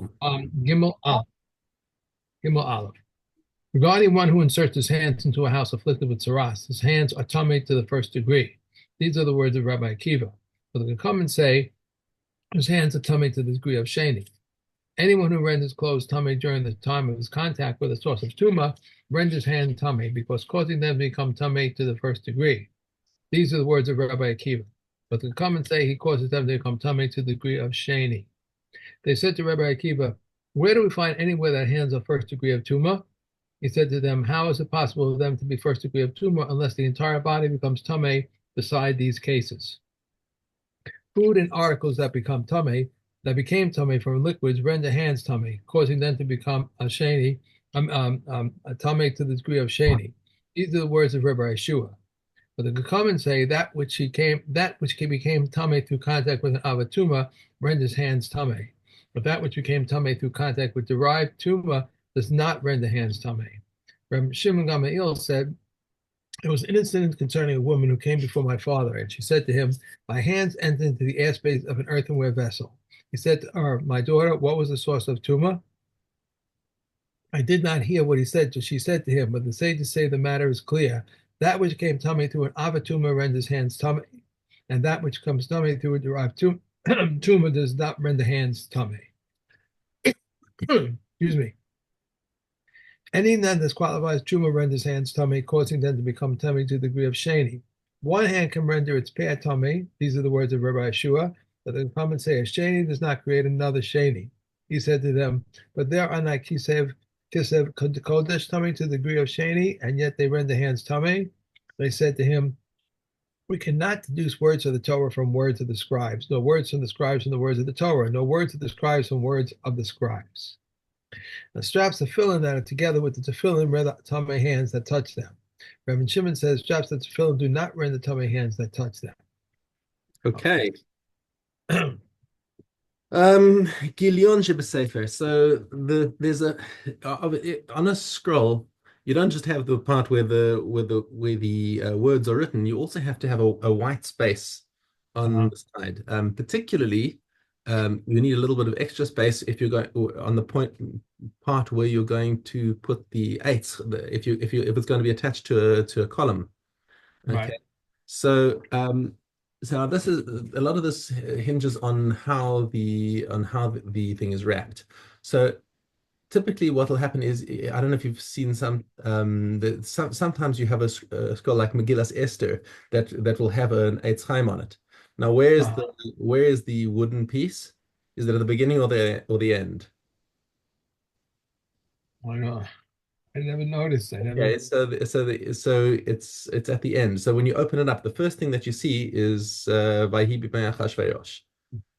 Gimel Aleph. Gimel Aleph. Regarding one who inserts his hands into a house afflicted with saras, his hands are tummy to the first degree. These are the words of Rabbi Akiva. But they can come and say, his hands are tummy to the degree of sheni. Anyone who renders clothes tummy during the time of his contact with a source of tuma renders hand tummy because causing them to become tummy to the first degree. These are the words of Rabbi Akiva. But they come and say he causes them to become tummy to the degree of sheni. They said to Rabbi Akiva, where do we find anywhere that hands are first degree of tuma? He said to them, how is it possible for them to be first degree of tuma unless the entire body becomes tame beside these cases? Food and articles that become tummy, that became tummy from liquids, render hands tummy, causing them to become a sheni, a tummy to the degree of sheni. These are the words of Rabbi Yeshua. But the come and say that which became tummy through contact with an avatuma renders hands tummy. But that which became tummy through contact with derived tuma does not render hands tummy. Rabbi Shimon Gamaliel said, there was an incident concerning a woman who came before my father, and she said to him, my hands entered into the airspace of an earthenware vessel. He said to her, my daughter, what was the source of tuma? I did not hear what he said, so she said to him, but the sages say the matter is clear. That which came tummy through an avatuma renders hands tummy, and that which comes tummy through a derived tuma does not render hands tummy. Excuse me. Anything that disqualifies truma renders hands tummy, causing them to become tummy to the degree of sheni. One hand can render its pair tummy. These are the words of Rabbi Yeshua. But they come and say a sheni does not create another sheni. He said to them, but there are not kisev kodesh tummy to the degree of sheni, and yet they render hands tummy. They said to him, we cannot deduce words of the Torah from words of the scribes, no words from the scribes from the words of the Torah, no words of the scribes from words of the scribes. The straps of tefillin that are together with the tefillin render tummy hands that touch them. Reverend Shimon says straps of tefillin do not render tummy hands that touch them. Okay. Okay. Gilion Sefer. So there's on a scroll. You don't just have the part where the words are written. You also have to have a white space on Uh-huh. the side. Particularly, you need a little bit of extra space if you're going on the part where you're going to put the eights. If it's going to be attached to a column. Right. Okay. So so this is a lot of this hinges on how the thing is wrapped. So typically what will happen is I don't know if you've seen sometimes you have a scroll like Megillas Esther that will have an Eitz Chaim on it. Now Uh-huh. where is the wooden piece? Is it at the beginning or the end? I know. I never noticed. I never. Okay, so it's at the end. So when you open it up, the first thing that you see is Vayhi b'mei Achashverosh.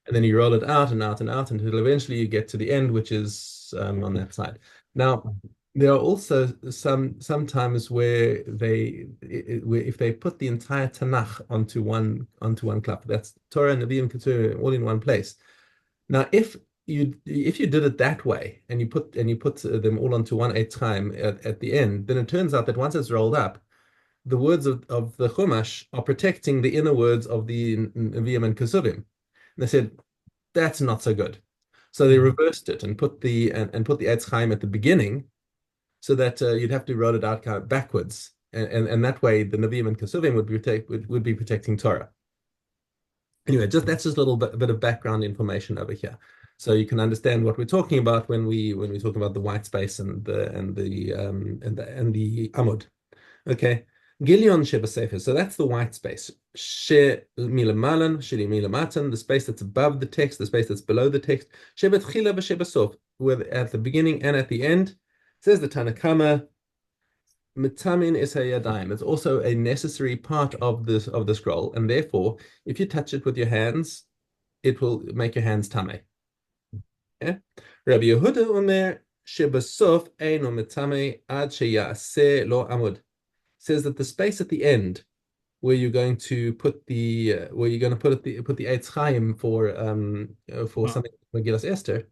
And then you roll it out and out and out until eventually you get to the end, which is on that side. Now, there are also sometimes where where if they put the entire Tanakh onto one clip, that's Torah, Nevi'im, Keturah, all in one place. Now, if you did it that way and you put them all onto one eight time at the end, then it turns out that once it's rolled up, the words of the Chumash are protecting the inner words of the Nevi'im and Kesuvim. And they said that's not so good. So they Mhm. reversed it and put the Eitz Chaim at the beginning, so that you'd have to roll it out kind of backwards, and that way the Nevi'im and Kesuvim would be protecting Torah. Anyway, that's just a little bit of background information over here, so you can understand what we're talking about when we talk about the white space and the amud. Okay. Gilion Sheba Sefer. So that's the white space. She milamalan, sheli milamatan, the space that's above the text, the space that's below the text. Sheba tchila v'sheba sof, with at the beginning and at the end. Says the Tanakama, mitamin is Yadayim. It's also a necessary part of the scroll, and therefore, if you touch it with your hands, it will make your hands tame. Yeah? Rabbi Yehuda Omer, Sheba sof eino mitame ad sheyaseh lo amud, says that the space at the end where you're going to put the Eitz Chaim for Uh, something like Megillas Esther,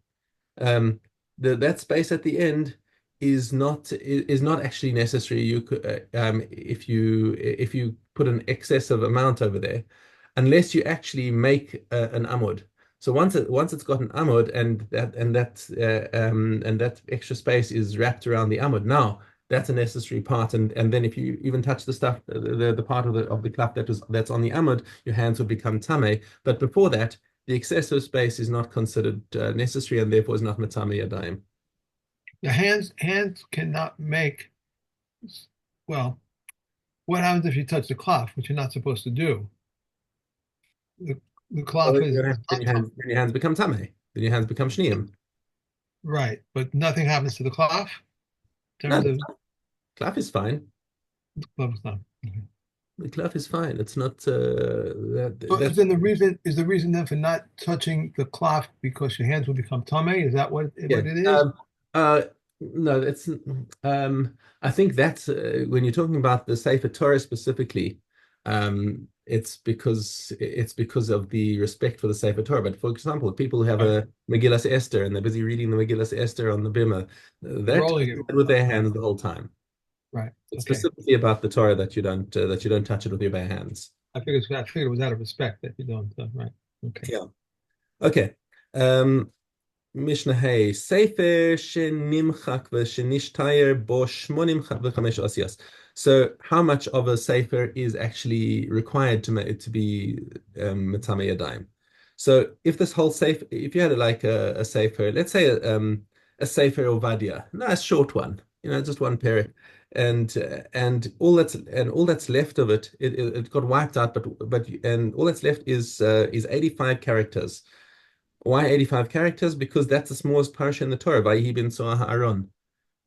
um, that space at the end is not actually necessary. You could if you put an excessive amount over there, unless you actually make an amud. So once it's got an amud and that extra space is wrapped around the amud, now that's a necessary part. And then if you even touch the stuff, the part of the cloth that's on the amud, your hands would become tame. But before that, the excessive space is not considered necessary and therefore is not matame yadayim. The hands cannot make, well, what happens if you touch the cloth, which you're not supposed to do? The, the Well, cloth is then your hands become tame. Then your hands become shniyim. right, but nothing happens to the cloth in No, terms the of cloth is fine. the cloth stuff. Okay. The cloth is fine. It's not So is that's then the reason then for not touching the cloth because your hands will become tame? Is that yeah. what it is? Uh, no, it's I think that's when you're talking about the Sefer Torah specifically, it's because of the respect for the Sefer Torah. But for example, people who have Right. a Megillas Esther and they're busy reading the Megillas Esther on the bimah, they're Rolling touching it. it with their Right. hands the whole time. Right. It's Okay. specifically about the Torah that you don't touch it with your bare hands. I figured it was out of respect that you don't. Right. Okay. Yeah. Okay. Um, Mishna Hey, Sefer Shenimchak v'Shenishtayer bo shmonim v'chamesh osiyas. So, how much of a sefer is actually required to be Matame Yadayim? So, if this whole sefer, if you had like a sefer, let's say a sefer Ovadia, a nice short one, just one pair, and all that's left of it got wiped out, and all that's left is 85 characters. Why 85 characters? Because that's the smallest parsha in the Torah, Vayihi bin Soah Ha'aron,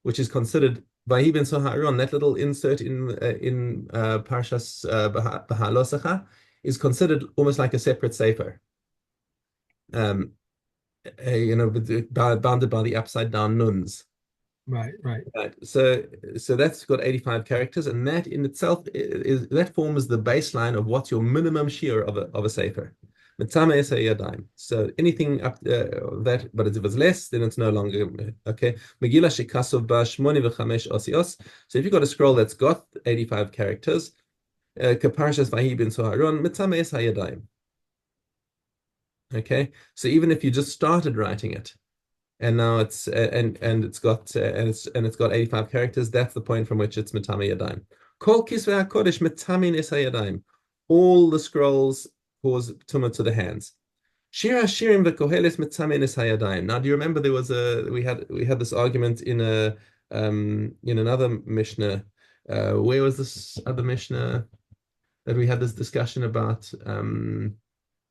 which is considered Vayihi bin Soah Ha'aron. That little insert in Parshas Beha'alosecha is considered almost like a separate sefer. Um, bounded by the upside down nuns. Right. Right. Right. So that's got 85 characters, and that in itself that forms the baseline of what's your minimum shear of a sefer. Mitzame Esa Yadayim. So anything up that, but if it's less, then it's no longer okay. Megillah shekasov ba shmoni v'chamesh osios. So if you've got a scroll that's got 85 characters, kaparshas vahi bin soharon, mitzame Esa Yadayim. Okay, so even if you just started writing it, and now it's got 85 characters. That's the point from which it's Matami Yadayim. Kol Kisvei HaKodesh Matami Nisa Yadayim. All the scrolls cause tumah to the hands. Shir HaShirim v'Koheles Matami Nisa Yadayim. Now, do you remember we had this argument in another Mishnah? Where was this other Mishnah that we had this discussion about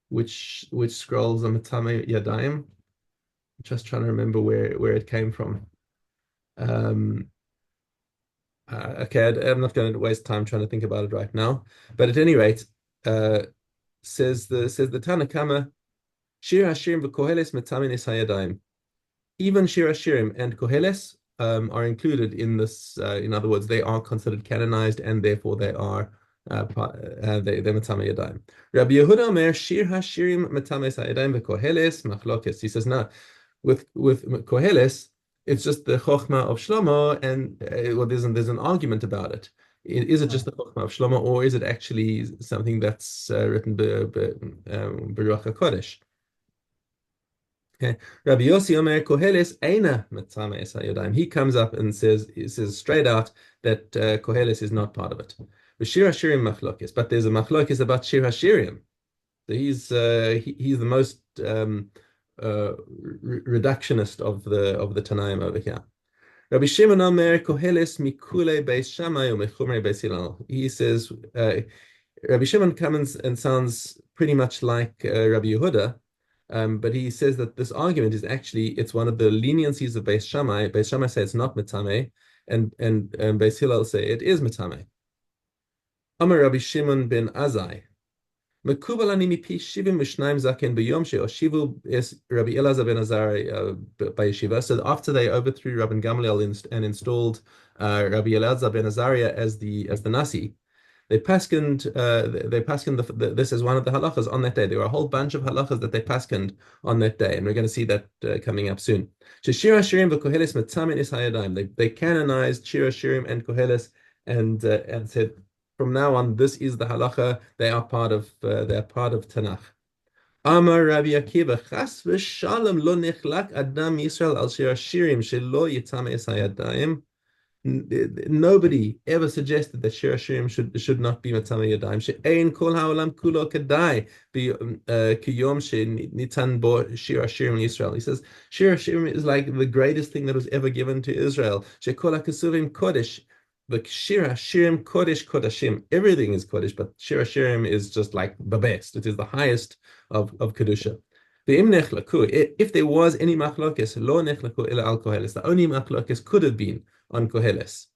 which scrolls are Matami Yadayim? Just trying to remember where it came from. Okay, I'm not going to waste time trying to think about it right now. But at any rate, says the Tana Kama, Shir Hashirim v'Koheles Metzamin Hayadayim. Even Shir Hashirim and Koheles are included in this. In other words, they are considered canonized, and therefore they are they're Metzamin Yadayim. Rabbi Yehuda Omer Shir Hashirim Metzamin Hayadayim v'Koheles Machlokes. He says no. With Koheles, it's just the Chochmah of Shlomo, and there's an argument about it. Is it just the Chochmah of Shlomo, or is it actually something that's written Beruach HaKodesh? Okay. Rabbi Yossi Omer Koheles Eina Matzame Es HaYodayim. He comes up and says straight out that Koheles is not part of it. Shir HaShirim Machlokes, but there's a Machlokes about Shir HaShirim. So he's the most reductionist of the Tanaim over here. Rabbi Shimon Omer Koheles Mikule Beis Shammai Umechumrei Beis Hillel. He says Rabbi Shimon comes and sounds pretty much like Rabbi Yehuda, but he says that this argument is actually it's one of the leniencies of Beis Shammai. Beis Shammai say it's not Metame, and Beis Hillel say it is Metame. Omer Rabbi Shimon ben Azai. מקובל אני מפי 72 זקן ביום שהושיבו Rabbi Elazar ben Azariah by yeshiva. So after they overthrew Rabbi Gamliel and installed Rabbi Elazar ben Azariah as the Nasi, they paskened this as one of the halachas on that day. There were a whole bunch of halachas that they paskened on that day, and we're going to see that coming up soon. Shir Hashirim v'Koheles metzamin is hayadayim. They canonized Shir Hashirim and Koheles and said, from now on, this is the halacha. They are part of Tanakh. Amar Rabbi Akiva, Chas v'shalom lo nichlak adam Yisrael al shir hashirim shelo yitzame es hayadayim. Nobody ever suggested that Shir Hashirim should not be Matzama Yadayim. She'ein kol ha'olam kulo kedai kiyom she'nitan bo Shir Hashirim in Israel. He says Shir Hashirim is like the greatest thing that was ever given to Israel. She'kol ha'kesuvim kodesh. The Shir Hashirim kodesh kodashim. Everything is kodesh, but Shir Hashirim is just like the best. It is the highest of kedusha. If there was any machlokes, lo nechlaku ila al koheles. The only machlokes could have been on Koheles.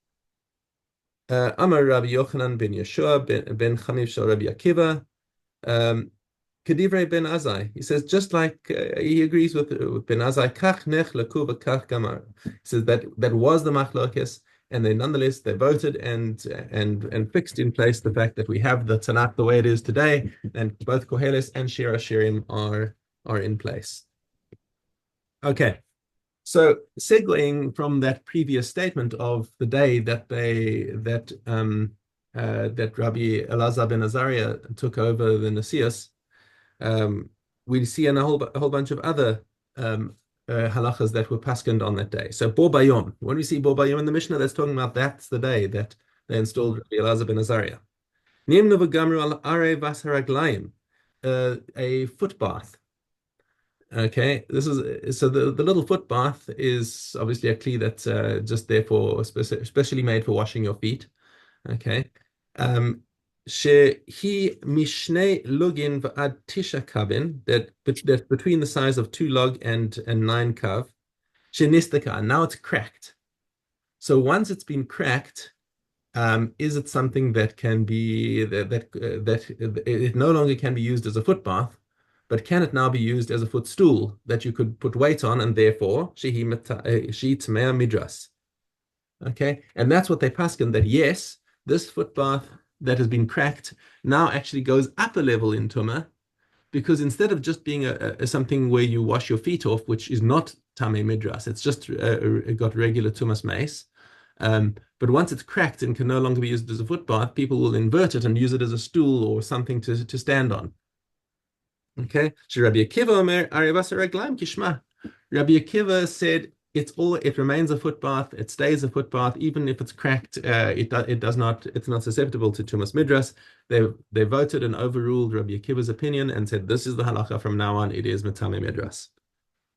Amar Rabbi Yochanan ben Yeshua ben Chamiv shel Rabbi Akiva. Kedivrei ben Azai. He says just like he agrees with Ben Azai. Kach nech laku v'kach gamar. He says that was the machlokes, and then nonetheless they voted and fixed in place the fact that we have the Tanakh the way it is today, and both Koheles and Shir Hashirim are in place. Okay. So segueing from that previous statement of the day that that Rabbi Elazar ben Azariah took over the Nasias, we see in a whole bunch of other halachas that were paskened on that day. So Bo Bayom, when we see Bo Bayom in the Mishnah, that's talking about that's the day that they installed Rabbi Elazar ben Azariah. Nimnu v'gamru al arei vas haraglayim, a foot bath. Okay, this is so the little foot bath is obviously a kli that's just there for especially made for washing your feet. Okay, shehi mishnei lugin v'ad tisha kavin, that's between the size of 2 lug and 9 kav. Shenistaka, now it's cracked. So once it's been cracked, is it something that can be that it no longer can be used as a foot bath? But can it now be used as a footstool that you could put weight on, and therefore she tmea midras? Okay, and that's what they paskin, that yes, this foot bath that has been cracked now actually goes up a level in tumah, because instead of just being a something where you wash your feet off, which is not tamei midras, it's just got regular tumas mace. But once it's cracked and can no longer be used as a foot bath, people will invert it and use it as a stool or something to stand on. Okay, so Rabbi Akiva said it remains a foot bath, it stays a foot bath, even if it's cracked. It's not susceptible to tumas midras. They voted and overruled Rabbi Akiva's opinion and said this is the halacha from now on. It is matame midras.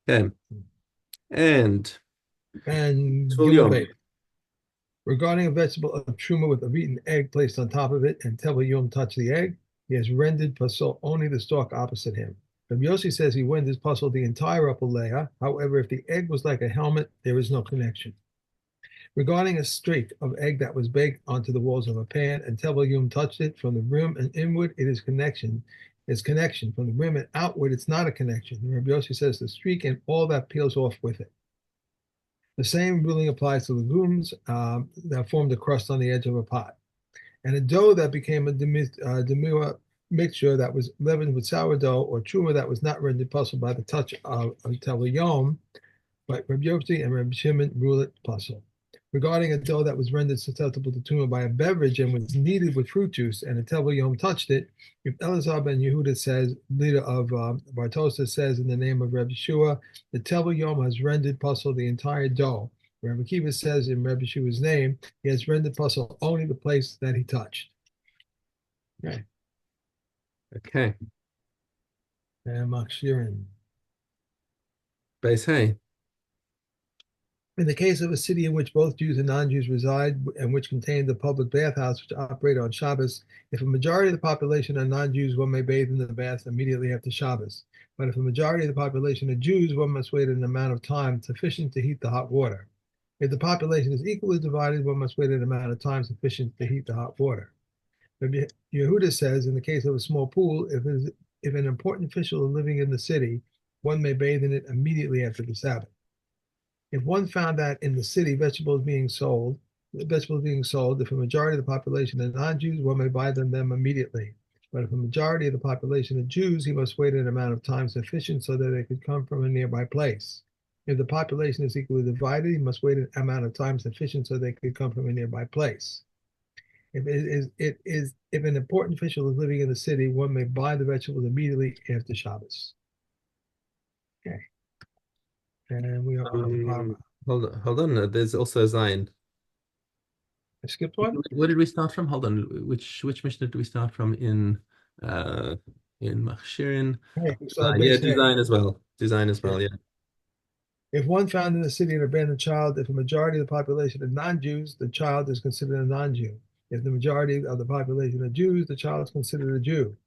Okay, and regarding a vegetable of truma with a beaten egg placed on top of it, and Tevel Yom touched the egg, he has rendered pasul only the stalk opposite him. Rabbi Yossi says he renders pasul the entire upper layer. However, if the egg was like a helmet, there is no connection. Regarding a streak of egg that was baked onto the walls of a pan, and Tevel Yom touched it from the rim and inward, it is connection. It's connection from the rim and outward. It's not a connection. Rabbi Yossi says the streak and all that peels off with it. The same ruling applies to legumes that formed a crust on the edge of a pot. And a dough that became a demua mixture that was leavened with sourdough, or truma that was not rendered pasul by the touch of Tevel Yom, but Rabbi Yossi and Rabbi Shimon rule it pasul. Regarding a dough that was rendered susceptible to truma by a beverage and was kneaded with fruit juice, and a Tevel Yom touched it, if Elazar ben Yehuda says, leader of Bartosa, says in the name of Rabbi Shua, the Tevel Yom has rendered pasul the entire dough. Rabbi Akiva says in Rabbi Shua's name, he has rendered pasul only the place that he touched. Okay. Okay. And Makshirin. Base hey. In the case of a city in which both Jews and non-Jews reside, and which contains a public bathhouse which operates on Shabbos, if a majority of the population are non-Jews, one may bathe in the bath immediately after Shabbos. But if a majority of the population are Jews, one must wait an amount of time sufficient to heat the hot water. If the population is equally divided, one must wait an amount of time sufficient to heat the hot water. Rabbi Yehuda says, in the case of a small pool, if an important official is living in the city, one may bathe in it immediately after the Sabbath. If one found that in the city vegetables being sold, if a majority of the population are non-Jews, one may buy them immediately. But if a majority of the population are Jews, he must wait an amount of time sufficient so that they could come from a nearby place. If the population is equally divided, he must wait an amount of time sufficient so they could come from a nearby place. If an important official is living in the city, one may buy the vegetables immediately after Shabbos. Okay, and we are on Parma. Hold on. There's also a Zion. I skipped one. Where did we start from? Hold on. Which Mishnah did we start from uh in Machshirin? Hey, we saw Yeah, base hay. design as well. Design as well, Yeah. yeah. If one found in the city an abandoned child, if a majority of the population are non-Jews, the child is considered a non-Jew. If the majority of the population are Jews, the child is considered a Jew.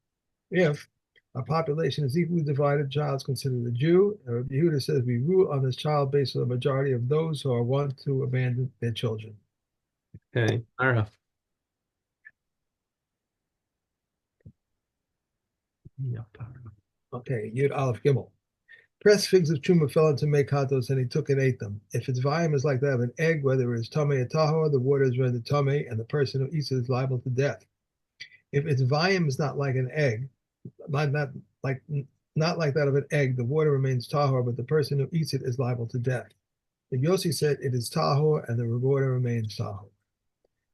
If a population is equally divided, the child is considered a Jew. And Rabbi Yehuda says we rule on this child based on the majority of those who are want to abandon their children. Okay. Ara. Yeah. Okay, Yud Aleph Gimel. Pressed figs of Truma fell into Mekatos, and he took and ate them. If its volume is like that of an egg, whether it is Tomei or Tahor, the water is rendered Tomei, and the person who eats it is liable to death. If its volume is not like an egg, not like not like that of an egg, the water remains Tahor, but the person who eats it is liable to death. If Yossi said it is Tahor, and the water remains Tahor.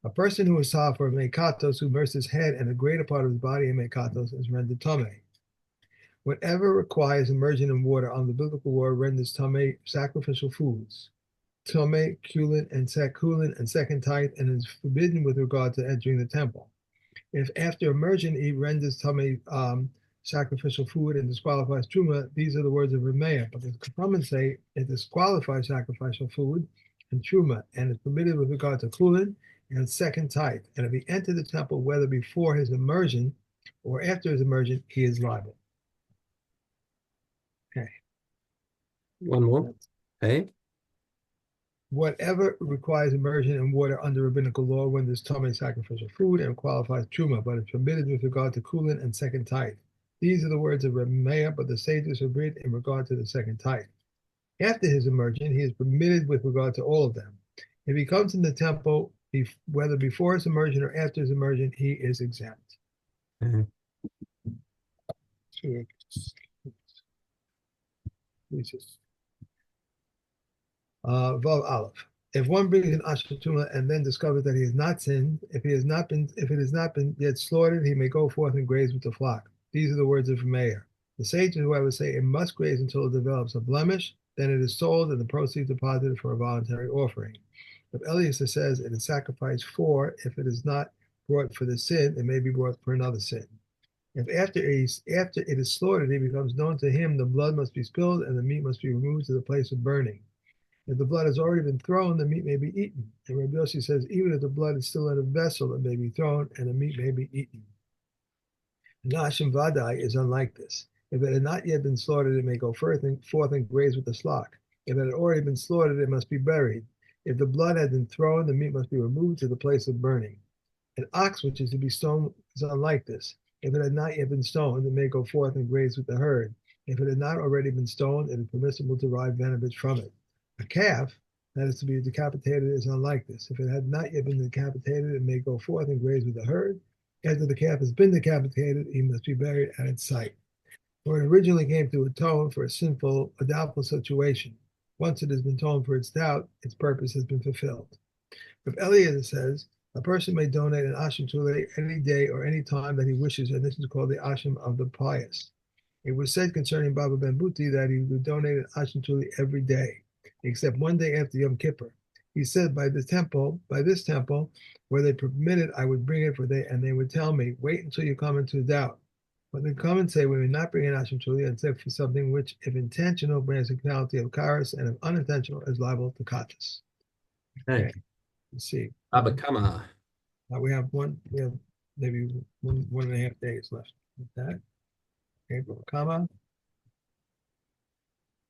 A person who is Tahor for Mekatos, who immerses his head and a greater part of his body in Mekatos, is rendered Tomei. Whatever requires immersion in water on the biblical word renders Tomei sacrificial foods. Tomei, kulin, and second tithe, and is forbidden with regard to entering the temple. If after immersion he renders Tomei sacrificial food and disqualifies Truma, these are the words of Rameya. But the comments say it disqualifies sacrificial food and Truma, and is permitted with regard to kulin and second tithe. And if he entered the temple, whether before his immersion or after his immersion, he is liable. Okay. One more. Okay. Whatever requires immersion in water under rabbinical law renders Tomei sacrificial food and qualifies Truma, but is permitted with regard to kulin and second tithe. These are the words of Rameya, but the sages forbid in regard to the second tithe. After his immersion, he is permitted with regard to all of them. If he comes in the temple, whether before his immersion or after his immersion, he is exempt. Mhm. Vav Aleph. If one brings an Asher Tuma and then discovers that he has not sinned, if it has not been yet slaughtered, he may go forth and graze with the flock. These are the words of Meir. The sages, however, say it must graze until it develops a blemish, then it is sold and the proceeds deposited for a voluntary offering. If Eliezer says it is sacrificed for, if it is not brought for the sin, it may be brought for another sin. If after it is slaughtered, it becomes known to him, the blood must be spilled and the meat must be removed to the place of burning. If the blood has already been thrown, the meat may be eaten. And Rabbi Yossi says, even if the blood is still in a vessel, it may be thrown and the meat may be eaten. Nashim Vadai is unlike this. If it had not yet been slaughtered, it may go forth and graze with the flock. If it had already been slaughtered, it must be buried. If the blood had been thrown, the meat must be removed to the place of burning. An ox which is to be stoned is unlike this. If it had not yet been stoned, it may go forth and graze with the herd. If it had not already been stoned, it is permissible to derive benefit from it. A calf that is to be decapitated is unlike this. If it had not yet been decapitated, it may go forth and graze with the herd. After the calf has been decapitated, he must be buried at its site. For it originally came to atone for a doubtful situation. Once it has been atoned for its doubt, its purpose has been fulfilled. If Eliezer says, a person may donate an asham tulei any day or any time that he wishes, and this is called the asham of the pious. It was said concerning Baba Ben Buti that he would donate an asham tulei every day, except one day after Yom Kippur. He said, by this temple, where they permitted, I would bring it and they would tell me, wait until you come into doubt. But they come and say, we may not bring an asham tulei except for something which, if intentional, brings a penalty of karas, and if unintentional, is liable to katas. Okay. Let's see. Abakama. We have maybe one and a half days left with that. Okay, comma.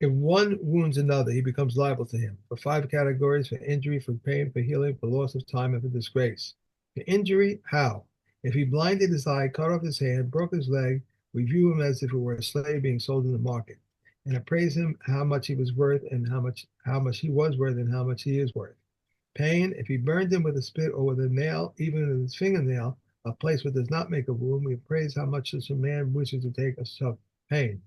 If one wounds another, he becomes liable to him for 5 categories: for injury, for pain, for healing, for loss of time, and for disgrace. For injury, how? If he blinded his eye, cut off his hand, broke his leg, we view him as if it were a slave being sold in the market, and appraise him how much he was worth and how much he was worth and how much he is worth. Pain, if he burned him with a spit or with a nail, even with his fingernail, a place where does not make a wound, we appraise how much such a man wishes to take of pain.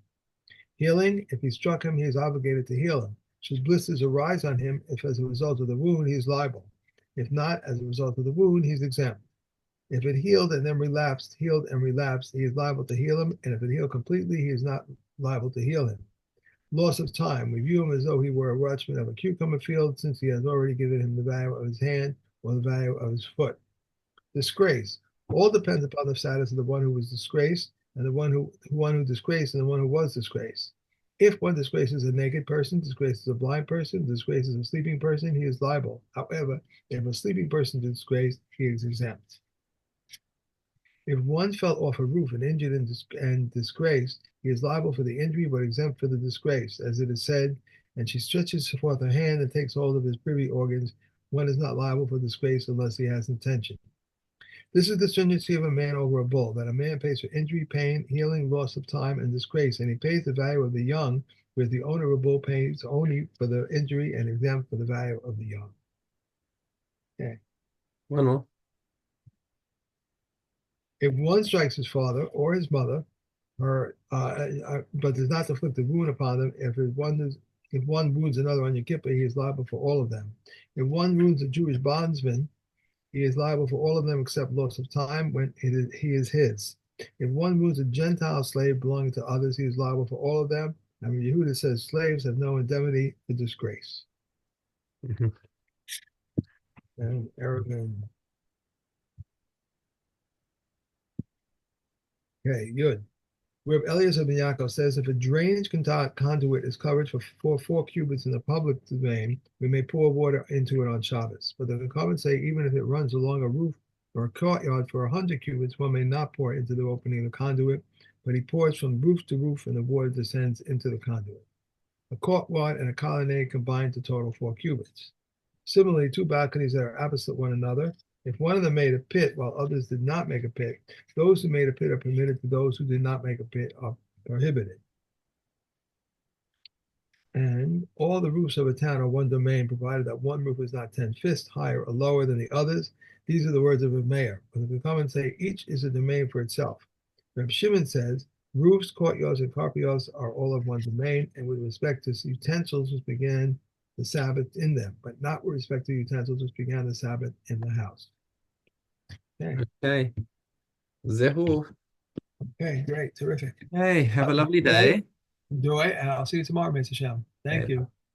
Healing, if he struck him, he is obligated to heal him. Should blisters arise on him, if as a result of the wound, he is liable. If not, as a result of the wound, he is exempt. If it healed and then relapsed, healed and relapsed, he is liable to heal him, and if it healed completely, he is not liable to heal him. Loss of time. We view him as though he were a watchman of a cucumber field, since he has already given him the value of his hand or the value of his foot. Disgrace. All depends upon the status of the one who was disgraced, and the one who disgraced, and the one who was disgraced. If one disgraces a naked person, disgraces a blind person, disgraces a sleeping person, he is liable. However, if a sleeping person is disgraced, he is exempt. If one fell off a roof and injured and disgraced, he is liable for the injury but exempt for the disgrace, as it is said, and she stretches forth her hand and takes hold of his privy organs. One is not liable for disgrace unless he has intention. This is the stringency of a man over a bull, that a man pays for injury, pain, healing, loss of time, and disgrace, and he pays the value of the young, whereas the owner of a bull pays only for the injury and exempt for the value of the young. Okay. One more. If one strikes his father or his mother, but does not inflict a wound upon them, if one wounds another on Yom Kippur, he is liable for all of them. If one wounds a Jewish bondsman, he is liable for all of them except loss of time when he is his. If one wounds a Gentile slave belonging to others, he is liable for all of them. And Yehuda says slaves have no indemnity for disgrace. Mhm. And Aragon. Okay, good. Where Eliezer ben Yaakov says, if a drainage conduit is covered for 4 cubits in the public domain, we may pour water into it on Shabbos. But the Chachamim say, even if it runs along a roof or a courtyard for 100 cubits, one may not pour into the opening of the conduit, but he pours from roof to roof, and the water descends into the conduit. A courtyard and a colonnade combine to total 4 cubits. Similarly, two balconies that are opposite one another, if one of them made a pit while others did not make a pit, those who made a pit are permitted to those who did not make a pit are prohibited. And all the roofs of a town are one domain, provided that one roof is not 10 fists higher or lower than the others. These are the words of a mayor. But the comments say each is a domain for itself. Reb Shimon says roofs, courtyards, and carpets are all of one domain, and with respect to utensils which began the Sabbath in them, but not with respect to utensils which began the Sabbath in the house. Okay. Okay. Zehu. Okay, great, terrific. Hey, have a lovely Today, day. enjoy, and I'll see you tomorrow, Mr. Shem. Thank Okay. you.